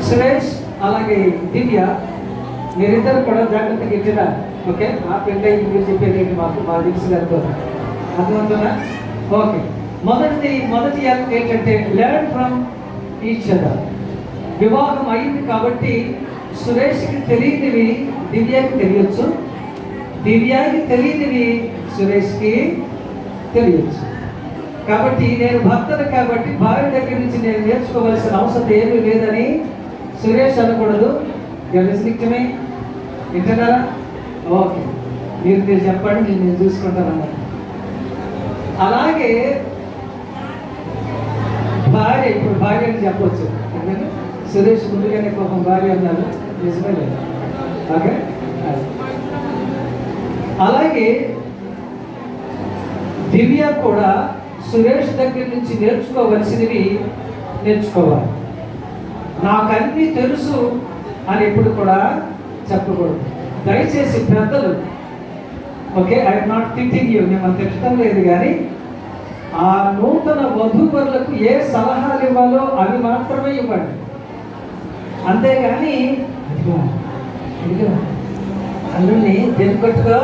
సురేష్ అలాగే దివ్య మీరిద్దరు కూడా జాగ్రత్తగా ఇచ్చినా ఓకే. ఆ పెళ్ళి మీరు చెప్పేది మాకు మా తెలుసు గారితో అర్థమవుతుందా? ఓకే. మొదటి ఏంటంటే లెర్న్ ఫ్రమ్ ఈచ్ అదర్. వివాహం అయింది కాబట్టి సురేష్కి తెలియనివి దివ్యకి తెలియచ్చు, దివ్యాకి తెలియనివి సురేష్కి తెలియచ్చు. కాబట్టి నేను భర్తను కాబట్టి భార్య దగ్గర నుంచి నేను నేర్చుకోవాల్సిన అవసరం ఏమీ లేదని సురేష్ అనకూడదు. నిజమే వింటున్నారా? ఓకే, మీరు చెప్పండి, నేను చూసుకుంటాను అన్నారు. అలాగే భార్య, ఇప్పుడు భార్య అని చెప్పవచ్చు. సురేష్ ముందుగానే పాపం భార్య అన్నారు, నిజమే లేదు. ఓకే. అలాగే దివ్య కూడా సురేష్ దగ్గర నుంచి నేర్చుకోవలసినవి నేర్చుకోవాలి. నాకన్నీ తెలుసు అని ఎప్పుడు కూడా చెప్పకూడదు. దయచేసి పెద్దలు, okay, I'm not thinking you, నేను తిట్టడం లేదు, కానీ ఆ నూతన వధూవరులకు ఏ సలహాలు ఇవ్వాలో అవి మాత్రమే ఇవ్వండి. అంతేగాని అల్లుడిని వెనుకట్టుగా